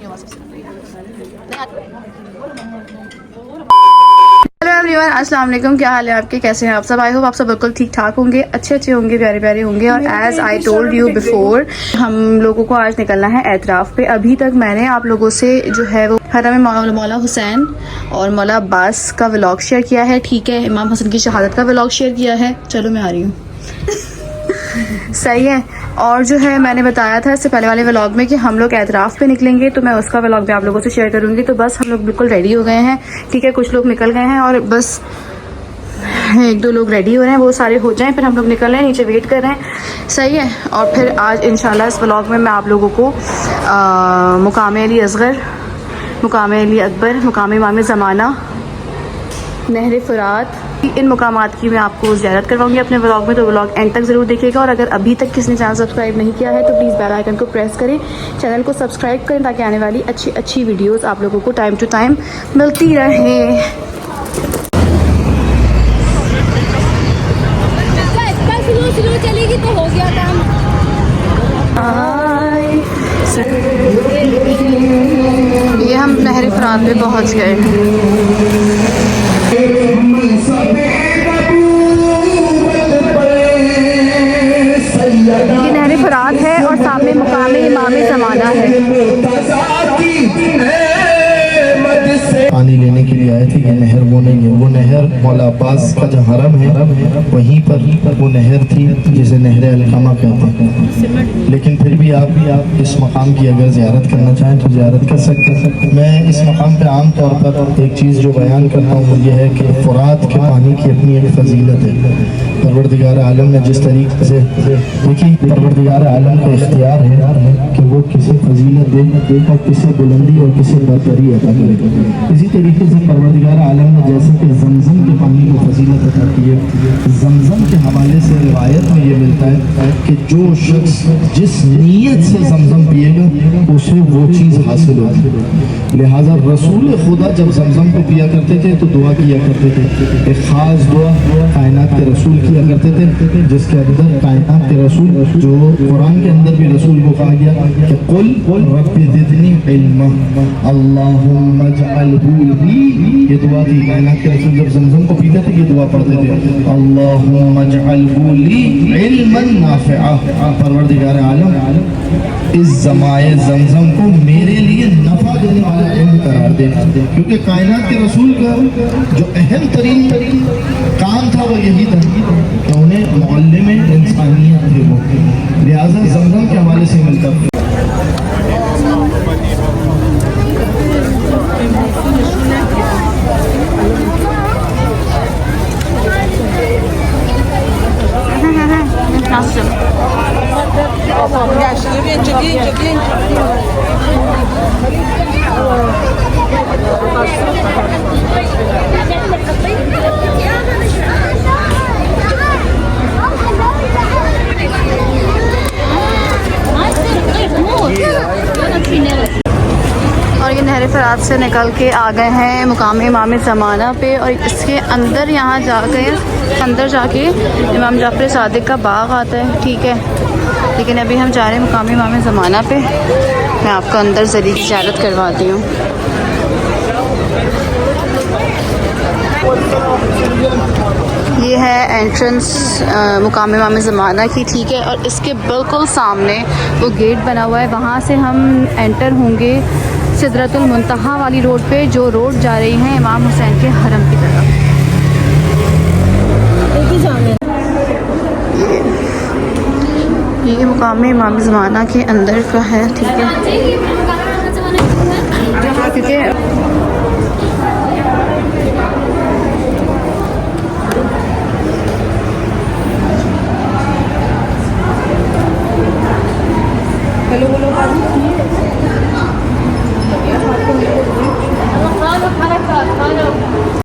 Hello everyone, अस्सलाम वालेकुम। क्या हाल है आपके, कैसे हैं आप सब? आई होप आप सब बिल्कुल ठीक ठाक होंगे, अच्छे होंगे, प्यारे होंगे। और as I told you before, हम लोगों को आज निकलना है एतराफ़ पे। अभी तक मैंने आप लोगों से जो है वो हरम मौला हुसैन और मौला अब्बास का व्लॉग शेयर किया है, ठीक है। इमाम हसन की शहादत का व्लॉग शेयर किया है। चलो मैं आ रही हूँ। सही है। और जो है मैंने बताया था इससे पहले वाले व्लॉग में कि हम लोग एतराफ़ पे निकलेंगे, तो मैं उसका व्लॉग भी आप लोगों से शेयर करूंगी। तो बस हम लोग बिल्कुल रेडी हो गए हैं, ठीक है। कुछ लोग निकल गए हैं और बस एक दो लोग रेडी हो रहे हैं, वो सारे हो जाएं फिर हम लोग निकल रहे हैं, नीचे वेट कर रहे हैं। सही है। और फिर आज इंशाल्लाह इस व्लॉग में मैं आप लोगों को मुकाम अली असग़र, मुकाम अली अकबर, मुकाम इमाम ज़माना, नहर फ़ुरात, इन मुकामात की मैं आपको ज़ियारत करवाऊंगी अपने व्लॉग में। तो व्लॉग एंड तक ज़रूर देखिएगा। और अगर अभी तक किसी ने चैनल सब्सक्राइब नहीं किया है तो प्लीज़ बेल आइकन को प्रेस करें, चैनल को सब्सक्राइब करें, ताकि आने वाली अच्छी वीडियोस आप लोगों को टाइम टू टाइम मिलती रहे। स्लो चलेगी तो हो गया काम। ये हम नहर फ़ुरात पे पहुँच गए। ये नहर फ़ुरात है और सामने मुकाम इमाम ज़माना है। पानी लेने के लिए आए थे कि नहर वो नहीं है, वो नहर मौला अब्बास का जो हरम है वहीं पर वो नहर थी जिसे नहर अलकामा कहते हैं। लेकिन फिर भी आप इस मकाम की अगर ज़ियारत करना चाहें तो ज़ियारत कर सकते हैं। मैं इस मकाम पे आम तौर पर एक चीज़ जो बयान करता हूँ वो ये है कि फ़ुरात के पानी की अपनी एक फजीलत है। परवरदिगार आलम ने जिस तरीके से, देखिए, परवरदिगार आलम का इख्तियार है कि वो किसे फजीलत दे और किसे बुलंदी और किसे बरतरी अता करे। इसी तरीके से परवरदिगार आलम ने जैसे कि जमजम के पानी को फजीलत अता की है, जमजम के हवाले से रिवायत में ये मिलता है कि जो शख्स जिस नीयत से जमजम पिएगा उसे वो चीज़ हासिल होगी। लिहाजा रसूल खुदा जब जमजम को पिया करते थे तो दुआ किया करते थे। एक ख़ास दुआ कायनात के रसूल किया करते थे, जिसके अंदर कायनात के रसूल, जो कुरान के अंदर भी रसूल को कहा गया कि कुल रब्बि ज़िदनी इल्मा अल्लाहुम्मा जअलहू ली। ये दुआ थी। कायनात के रसूल जब जमजम को पीते थे ये दुआ पढ़ते थे, अल्लाहुम्मा जअलहू ली इल्मन नाफ़िआ। परवरदिगार आलम इस ज़माए जमजम को मेरे लिए नफ़ा देने वाला इल्म करार दे, क्योंकि कायनात के रसूल का जो अहम तरीन काम था वो यही था कि उन्हें मुअल्लिम इंसानियत थे वो। लिहाजा जमजम के हवाले से मिलता है। और ये नहर फ़ुरात से निकल के आ गए हैं मुकाम इमाम ज़माना पे। और इसके अंदर यहाँ अंदर जाके इमाम जाफ़र सादिक का बाग आता है, ठीक है। लेकिन अभी हम जा रहे हैं मुकाम इमाम ज़माना पे। मैं आपको अंदर ज़रूर ज़ियारत करवाती हूँ। ये है एंट्रेंस मुकाम इमाम ज़माना की, ठीक है। और इसके बिल्कुल सामने वो गेट बना हुआ है, वहाँ से हम एंटर होंगे सिदरतुल मुंतहा वाली रोड पे, जो रोड जा रही है इमाम हुसैन के हरम की तरफ। ये मुकाम इमाम ज़माना के अंदर का है, ठीक है। क्योंकि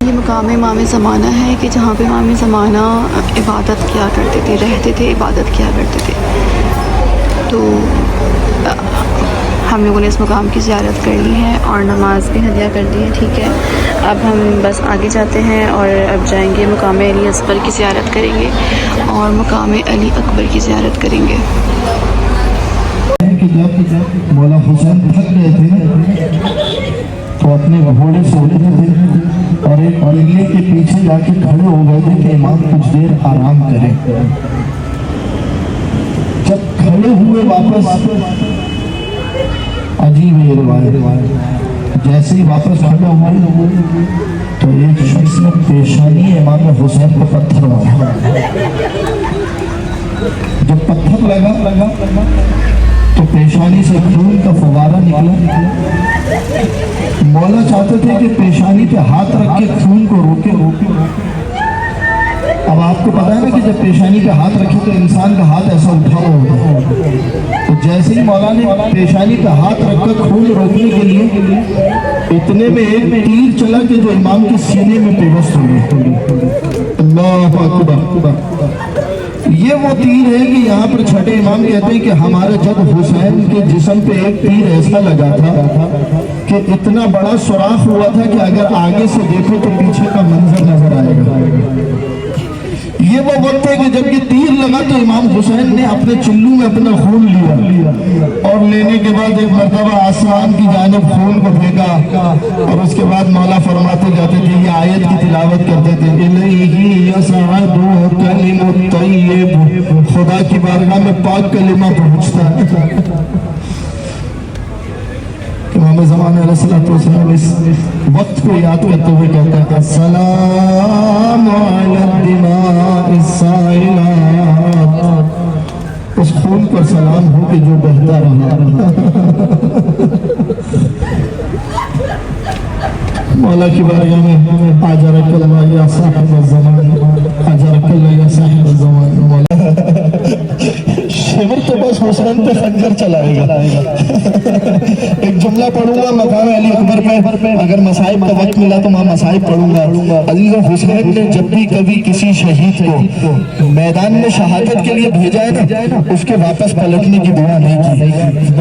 ये मुकाम इमाम ज़माना है कि जहाँ पे इमाम ज़माना इबादत किया करते थे, रहते थे, इबादत किया करते थे। तो हम लोगों ने इस मुकाम की ज़ियारत कर ली है और नमाज भी हदिया कर दी है, ठीक है। अब हम बस आगे जाते हैं और अब जाएंगे मुकाम अली असग़र की ज़ियारत करेंगे और मुकाम अली अकबर की ज़ियारत करेंगे। कि जब मौला हुसैन थक गए थे तो अपने घोड़े से उतरे थे और एक किले के पीछे जाके खड़े हो गए थे कि इमाम कुछ देर आराम करें। जब खड़े हुए वापस, अजीब है रिवायत, जैसे ही वापस खड़े हुए तो एक शख्स ने पेशानी इमाम हुसैन को पत्थर मारा। जब पत्थर लगा तो पेशानी से खून का फवारा निकला। मौला चाहते थे कि पेशानी पे हाथ रख के खून को रोके। अब आपको पता है ना कि जब पेशानी पे हाथ रखे तो इंसान का हाथ ऐसा उठा होता है। तो जैसे ही मौला ने पेशानी पे हाथ रखकर खून रोकने के लिए, इतने में एक तीर चला कि जो इमाम के सीने में पेवस्त हो गई। अल्लाह अकबर। ये वो तीर है कि यहाँ पर छठे इमाम कहते हैं कि हमारे जब हुसैन के जिस्म पे एक तीर ऐसा लगा था कि इतना बड़ा सुराख हुआ था कि अगर आगे से देखो तो पीछे का मंजर नजर आएगा। ये वो वक्त है कि जब ये तीर लगा तो इमाम हुसैन ने अपने चिल्लू में अपना खून लिया और लेने के बाद एक मरतबा आसमान की जानिब खून को फेंका और उसके बाद मौला फरमाते जाते थे, ये आयत की तिलावत करते थे, इलैहि यसअदु कलिमुत तय्यिब, खुदा की बारगाह में पाक कलिमा पहुंचता है। इमाम ज़मान अलैहिस्सलाम इस वक्त को याद करते हुए कहते हैं, अस्सलामु अला दिमाइस साइलात, उस खून पर सलाम हो कि जो बहता रहा। मौला की बारगाह में आजरकल्लाह या साहिब ज़मान, आजरकल्लाह या साहिब ज़मान। मौला शिवर तो बस हुसैन पे खंजर चलाएगा। एक जुमला पढ़ूंगा मकाम अली अकबर पे, अगर मसाइब का वक्त मिला तो मैं मसाइब पढ़ूंगा। अली हुसैन ने जब भी कभी किसी शहीद को मैदान में शहादत के लिए भेजा है ना, उसके वापस पलटने की दुआ नहीं की,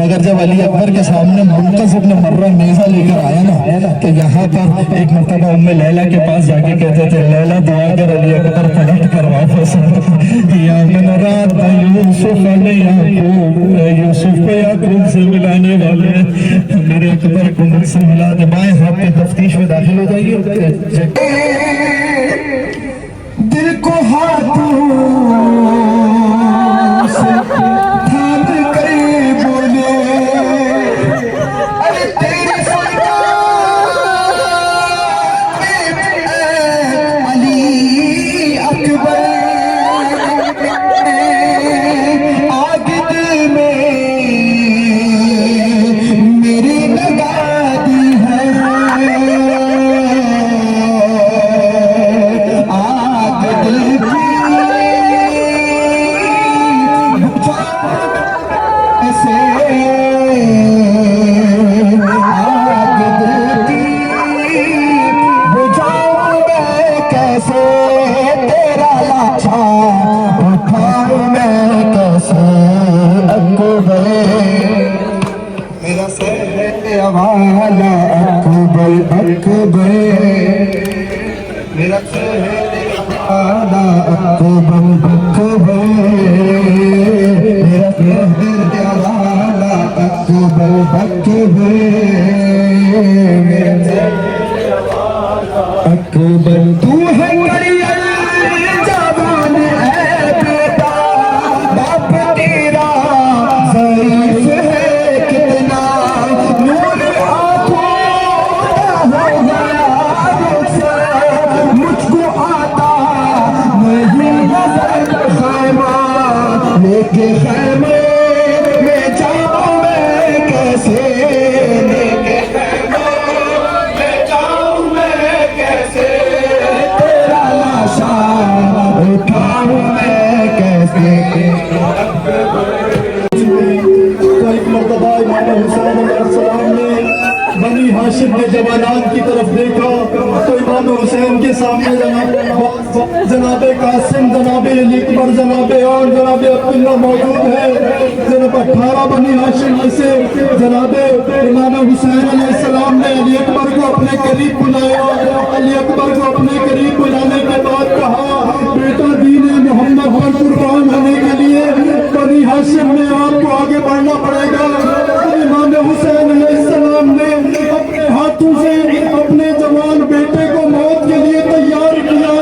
मगर जब अली अकबर के सामने मुंतज़ इब्न मर्रा नेज़ा लेकर आया ना, तो यहाँ पर एक मरतबा उम्मे लैला के पास जाके कहते थे, लैला दुआ कर अली अकबर पलट कर वापस या मन रात यूसुफ यूसुफ को याकूब से मिलाने वाले मेरे अकबर को मुझसे मिला दे। बाएं हाथ पे तफ्तीश में दाखिल हो जाइए। दिल को हाथों से थाम कर बोले, अरे तेरी अली अकबर जवानात की तरफ देखा तो इमाम हुसैन के सामने जनाबे कासिम, जनाबे अली अकबर, जनाबे और जनाबे अब्दुल्ला मौजूद है। जनाब 18 बनी हाशिम में से जनाबे इमाम हुसैन अलैहिस्सलाम ने अली अकबर को अपने करीब बुलाया। अली अकबर को अपने करीब बुलाने के बाद कहा, बेटा दीन मोहम्मद पर कुर्बान होने के लिए बनी हाशिम हाशिम में आपको आगे बढ़ना पड़ेगा। इमाम हुसैन अलैहिस्सलाम ने अपने हाथों से अपने जवान बेटे को मौत के लिए तैयार किया।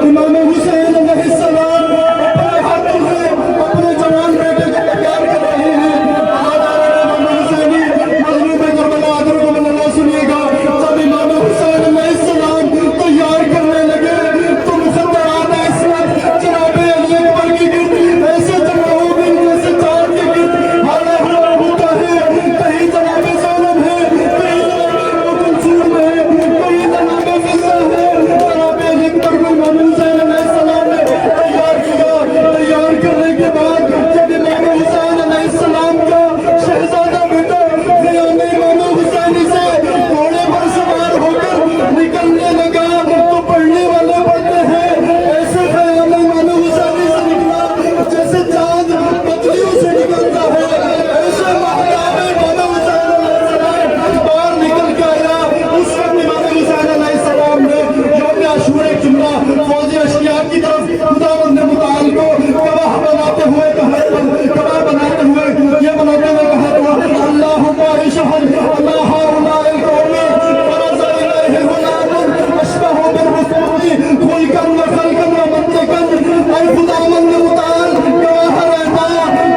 इमाम हुसैन अलैहिस्सलाम अपने हाथों से अपने जवान बेटे को तैयार कर रहे हैं। इमाम हुसैनी मजलूम करबला आदर को मल्ला सुनिएगा। जब इमाम हुसैन अलैहिस्सलाम तैयार करने लगे तो मुखद्दरात इस्लाम जनाब अली अकबर की गिरद ऐसे जमा हो गई जैसे चांद की गिरद हाला हुआ होता है। कहीं जनाब ज़ैनब है, कहीं जनाब कुलसूम है, कहीं जनाब फैसल है। जनाब अली अकबर को इमाम हुसैन अलैहिस्सलाम ने तैयार किया। तैयार करने के बाद जब इमाम हुसैन अलैहिस्सलाम का शहजादा बेटा ज़ियान इमाम हुसैनी से घोड़े पर सवार होकर निकलने लगा तो पढ़ने वाले पढ़ते हैं ऐसे ख्याल इमाम हुसैनी से निकला जैसे चांद पतलियों से निकलता है। ऐसे महराब इमाम हुसैन अलैहिस्सलाम बाहर निकल के आया। उस वक्त इमाम हुसैन अलैहिस्सलाम ने यौम आशूरा जुम्मा फौजी अशकिया की तरफ खुदावंद मुताल को गवाह बनाते हुए कहा गवाह बनाते हुए ये बनाते हुए कहा था अल्लाहुम्मा इशहद अल्लाह हाउलाए कौमी फरज़ इलैहि गुलामुन अशबहु बिर्रसूली खुलकन व खलकन व मंतकन। ऐ खुदावंद मुताल गवाह रहना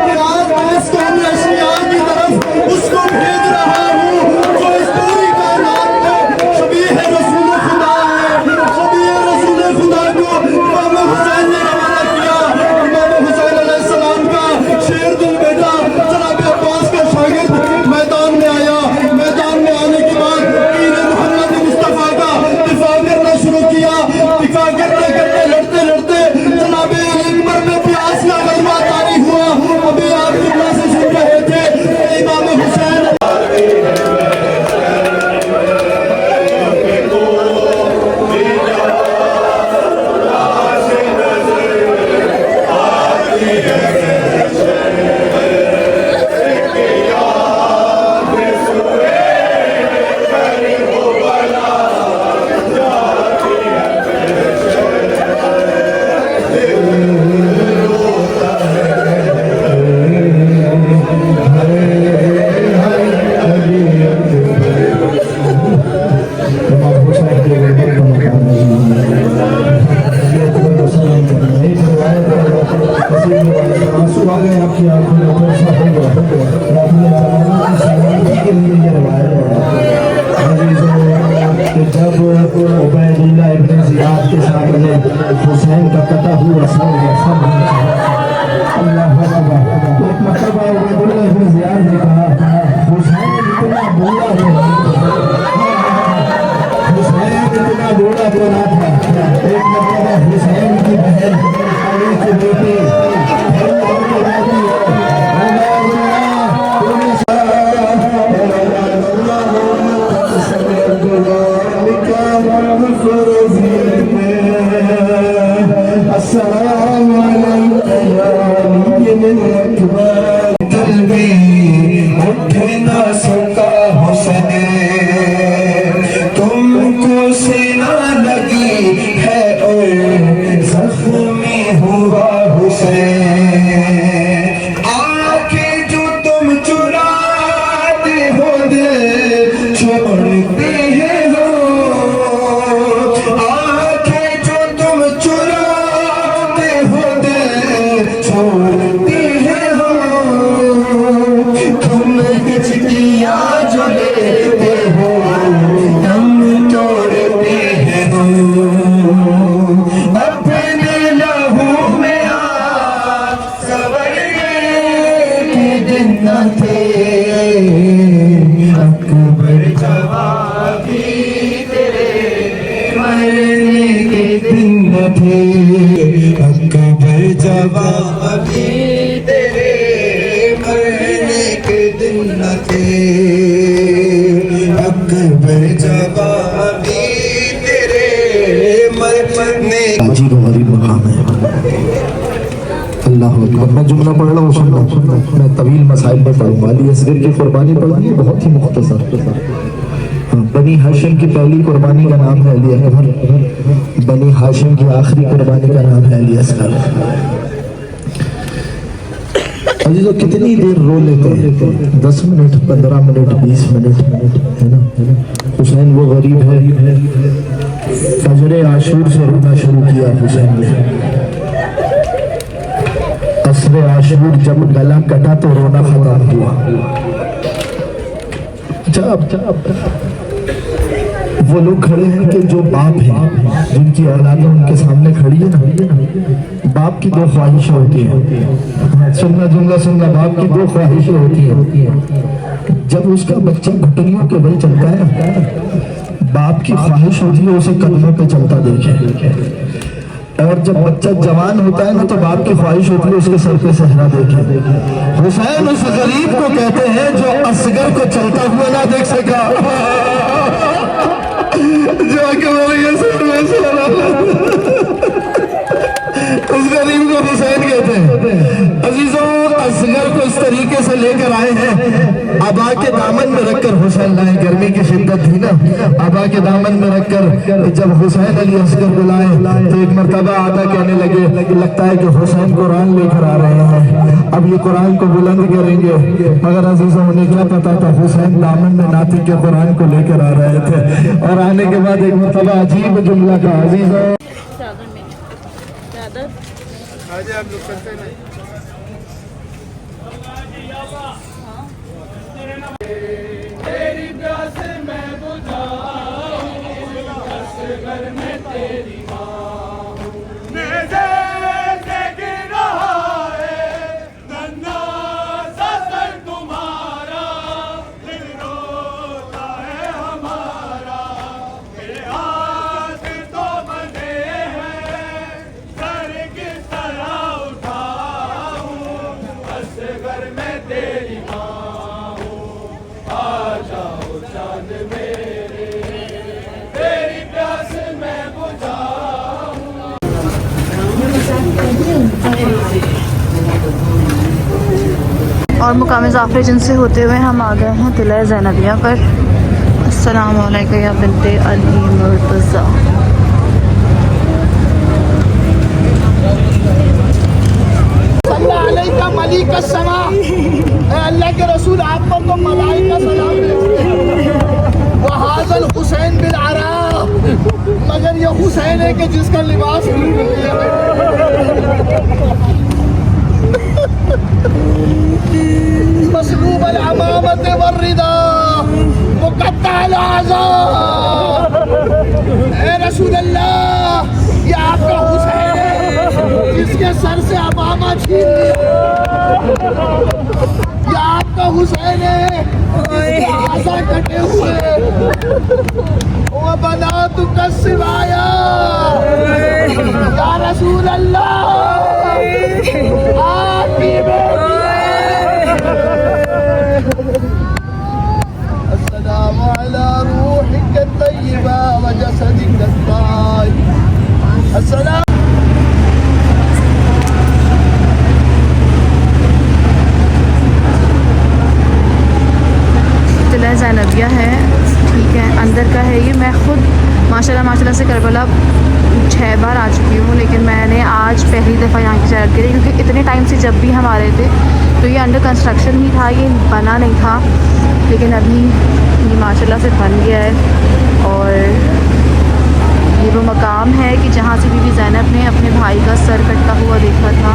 कि आज मैं इस कौमी अशकिया की तरफ उसको भेज रहा हूँ जो इस पूरी कायनात में शबीह रसूल खुदा है। शबीह रसूल खुदा को इमाम हुसैन ने रवाना किया। इमाम हुसैन अलैहिस्सलाम का शेर दिल बेटा जनाब अब्बास का शागिर्द मैदान में आया। मैदान में आने के बाद कीने मोहम्मद मुस्तफा का दिफा करना शुरू किया। दिफा करते करते लड़ते लड़ते जनाब अकबर में प्यास का गलबा तारी हुआ। अभी आप कितना से सुन रहे थे कि इमाम हुसैन आंसू आ गए आपकी आंखों में तो ऐसा हो गया के लिए ये रवायत कि जब उबैदुल्लाह इब्न ज़ियाद के सामने हुसैन का कटा हुआ सर अल्लाह अकबर एक मरतबा उबैदुल्लाह इब्न ज़ियाद ने कहा हुसैन इतना बूढ़ा हुसैन इतना बूढ़ा बोला था। एक मरतबा हुसैन की बहन अली की बेटी तुमको सेना लगी है और जख्मी हुआ हुसैन। आके जो तुम चुराते हो दिल छोड़ते हैं हो। आके जो तुम चुराते हो दिल छोड़ते हैं हो। तुम चिट्ठियां जो लेते हो हम तोड़ते हैं हो। अपने लहू में आप सवरने के दिन न थे। अकबर जवाबी तेरे मरने के दिन न थे। अकबर जवाबी तेरे मरने के दिन न थे। अकबर जवाबी तेरे मरने अजीब और गरीब मकाम है। अल्लाह अकबर। मैं जुमला पढ़ रहा हूँ सुनना। मैं तवील मसाइल पर पढ़ूंगा। अली असगर की कुर्बानी पढ़नी है बहुत ही मुख्तसर। बनी हाशिम की पहली कुर्बानी का नाम है अली अकबर। बनी हाशिम की आखिरी कुर्बानी का नाम है अली असगर। अभी तो कितनी देर रो लेते हैं, 10 मिनट, 15 मिनट, 20 मिनट, है ना। हुसैन वो गरीब है, फजरे आशूर से रोना शुरू किया हुसैन ने। असरे आशूर जब गला कटा तो रोना खत्म हुआ। जब वो लोग खड़े हैं कि जो बाप हैं, जिनकी औलादें उनके सामने खड़ी है ना, बाप की दो ख्वाहिशें होती हैं। सुनना जुमला सुनना, बाप की दो ख्वाहिशें होती हैं। जब उसका बच्चा घुटनियों के बल चलता है, बाप की ख्वाहिश होती है उसे कदमों पे चलता देखे। और जब बच्चा जवान होता है ना, तो बाप की ख्वाहिश होती है उसके सर पे सहरा देखे। हुसैन उस गरीब को कहते हैं जो असगर को चलता हुआ ना देख सका, जो उस गरीब को हुसैन कहते हैं। अजीजों, असगर को इस तरीके से लेकर आए हैं, आबा के दामन में रखकर हुसैन लाए। गर्मी की शिद्दत थी ना, आबा के दामन में रखकर जब हुसैन अली असगर बुलाए तो एक मर्तबा आबा कहने लगे, लगता है कि हुसैन कुरान लेकर आ रहे हैं, अब ये कुरान को बुलंद करेंगे। मगर अजीजों, उन्हें क्या पता था हुसैन दामन में नाती के कुरान को लेकर आ रहे थे। और आने के बाद एक मर्तबा अजीब जुमला का, अजीजों और मुकाम जाफर जिनसे होते हुए हम आ गए हैं तिला ज़ैनबिया पर। अस्सलाम वालेकुम या बिन्ते अली मुर्तज़ा। मलिक समा, अल्लाह के रसूल आप पर तो मलाइका सलाम भेजते हैं। वहाज़ल हुसैन बिन अरा, मगर ये हुसैन है कि जिसका लिबास मसलूब अल अमामत वर्रिदा मुक़त्ता अल आज़ा। ए रसूल अल्लाह, ये आपका हुसैन है जिसके सर से अमामा छीन लिया। ये आपका हुसैन है जिसके आज़ा कटे हुए। वो बना तू कस्सिवाया या रसूल अल्लाह, आपकी अस्सलामु अला रूहिक तय्यबा व जसदिक ताहिर। अस्सलाम तिला ज़ैनबिया है, ठीक है, अंदर का है ये। मैं खुद माशाल्लाह से करबला 6 बार आ चुकी हूँ, लेकिन मैंने आज पहली दफ़ा यहाँ की ज़ियारत करी, क्योंकि इतने टाइम से जब भी हम आ रहे थे तो ये अंडर कंस्ट्रक्शन ही था, ये बना नहीं था। लेकिन अभी ये माशाल्लाह से बन गया है। और ये वो मकाम है कि जहाँ से बीबी ज़ैनब ने अपने भाई का सर कटता हुआ देखा था।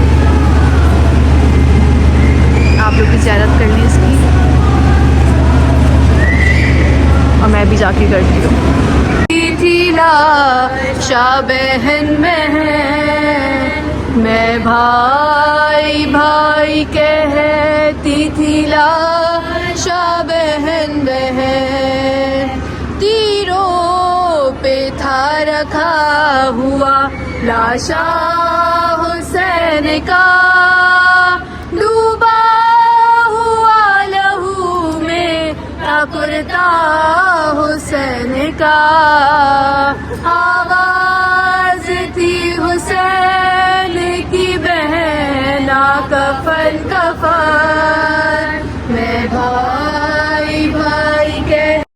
आप लोग की ज़ियारत कर ली इसकी, और मैं भी जाके करती हूँ। शाह बहन में है, मैं भाई भाई कहती थी, शाह बहन बहन। तीरों पे था रखा हुआ लाशा हुसैन का, डूबा हुआ लहू में कुर्ता हुसैन का।